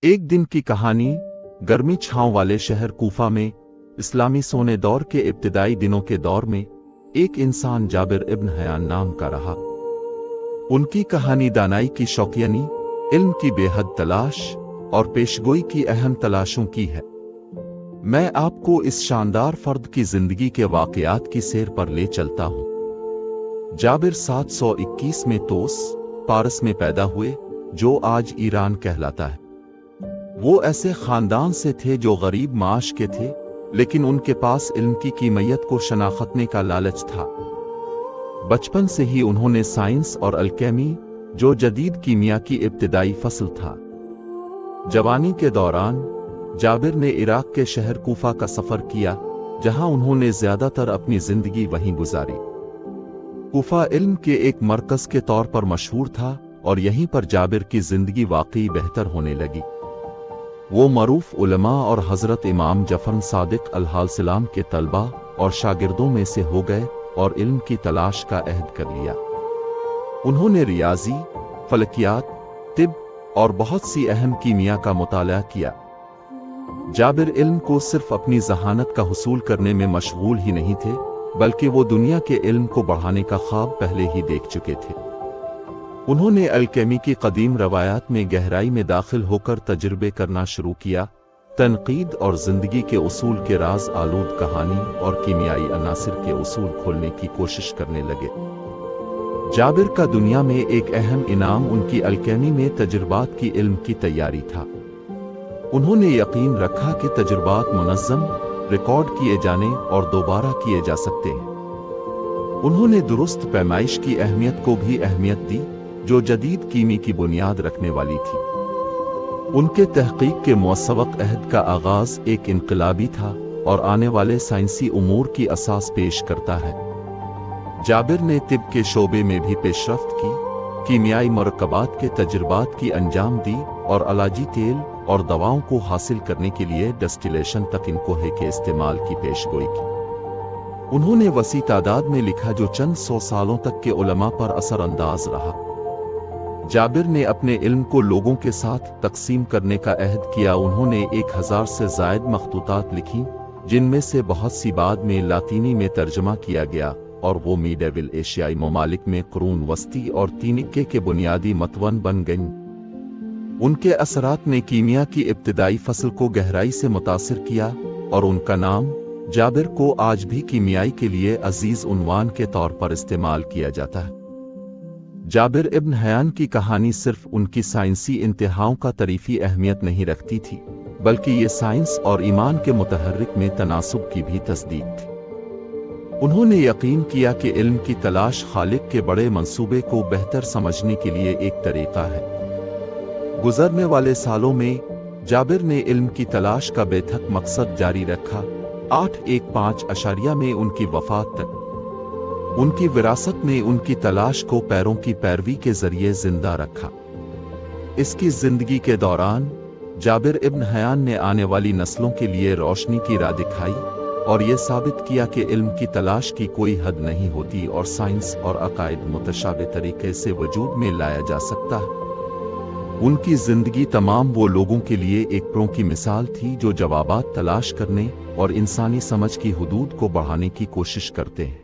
एक दिन की कहानी। गर्मी छांव वाले शहर कूफा में इस्लामी सोने दौर के इब्तिदाई दिनों के दौर में एक इंसान जाबिर इब्न हयान नाम का रहा। उनकी कहानी दानाई की शौकियानी, इल्म की बेहद तलाश और पेशगोई की अहम तलाशों की है। मैं आपको इस शानदार फर्द की जिंदगी के वाकयात की सैर पर ले चलता हूं। जाबिर 721 में तोस, पारस में पैदा हुए, जो आज ईरान कहलाता है। वो ऐसे खानदान से थे जो गरीब माश के थे, लेकिन उनके पास इल्म की कीमियत को शनाख्तने का लालच था। बचपन से ही उन्होंने साइंस और अलकेमी, जो जदीद कीमिया की इब्तिदाई फसल था। जवानी के दौरान जाबिर ने इराक के शहर कूफा का सफर किया, जहां उन्होंने ज्यादातर अपनी जिंदगी वहीं गुजारी। कूफा इल्म के एक मरकज के तौर पर मशहूर था और यहीं पर जाबिर की जिंदगी वाकई बेहतर होने लगी। वो मरूफ उलमा और हजरत इमाम जफर सादिक अलैहिस्सलाम के तलबा और शागिर्दों में से हो गए और इल्म की तलाश का अहद कर लिया। उन्होंने रियाजी, फलकियात, तिब और बहुत सी अहम कीमिया का मुताला किया। जाबिर इल्म को सिर्फ अपनी जहानत का हुसूल करने में मशगूल ही नहीं थे, बल्कि वो दुनिया के इल्म को बढ़ाने का ख्वाब पहले ही देख चुके थे। उन्होंने अलकेमी की कदीम रवायात में गहराई में दाखिल होकर तजुर्बे करना शुरू किया, तनकीद और जिंदगी के उसूल के राज आलूद कहानी और कीमियाई अनासिर के उसूल खोलने की कोशिश करने लगे। जाबिर का दुनिया में एक अहम इनाम उनकी अलकेमी में तजुर्बात की इल्म की तैयारी था। उन्होंने यकीन रखा कि तजुर्बात मुनज़्ज़म, रिकॉर्ड किए जाने और दोबारा किए जा सकते हैं। उन्होंने दुरुस्त पैमाइश की अहमियत को भी अहमियत दी, जो जदीद कीमी की बुनियाद रखने वाली थी। उनके तहकीक के मुसव्वक़ अहद का आगाज एक इनकलाबी था और आने वाले साइंसी उमूर की असास पेश करता है। जाबिर ने तिब के शोबे में भी पेशरफ्त की, कीमियाई मरकबात के तजुर्बात की अंजाम दी और अलाजी तेल और दवाओं को हासिल करने के लिए डिस्टिलेशन तक इनकोहे के इस्तेमाल की पेशगोई की। उन्होंने वसी तादाद में लिखा जो चंद 100 सालों तक के उलमा पर असर अंदाज रहा। जाबिर ने अपने इल्म को लोगों के साथ तकसीम करने का अहद किया। उन्होंने 1000 से ज़ायद मखतूतात लिखी, जिनमें से बहुत सी बाद में लातीनी में तर्जमा किया गया और वो मिडेवल एशियाई ममालिक में कुरून वस्ती और तीनिके के बुनियादी मतवन बन गईं। उनके असरात ने कीमिया की इब्तिदाई फसल को गहराई से मुतासिर किया और उनका नाम जाबिर को आज भी कीमियाई के लिए अजीज उन्वान के तौर पर इस्तेमाल किया जाता है। जाबिर इब्न हयान की कहानी सिर्फ उनकी साइंसी इंतहाओं का तारीफी अहमियत नहीं रखती थी, बल्कि ये साइंस और ईमान के मुतहर्रिक में तनासुब की भी तस्दीक थी। उन्होंने यकीन किया कि इल्म की तलाश खालिक के बड़े मंसूबे को बेहतर समझने के लिए एक तरीका है। गुजरने वाले सालों में जाबिर ने इल्म की तलाश का बेथक मकसद जारी रखा। 815 में उनकी वफात तक उनकी विरासत ने उनकी तलाश को पैरों की पैरवी के जरिए जिंदा रखा। इसकी जिंदगी के दौरान जाबिर इब्न हयान ने आने वाली नस्लों के लिए रोशनी की राह दिखाई और ये साबित किया कि इल्म की तलाश की कोई हद नहीं होती और साइंस और अकायद मुतशाबे तरीके से वजूद में लाया जा सकता है। उनकी जिंदगी तमाम वो लोगों के लिए एक प्रो की मिसाल थी जो जवाबात तलाश करने और इंसानी समझ की हुदूद को बढ़ाने की कोशिश करते हैं।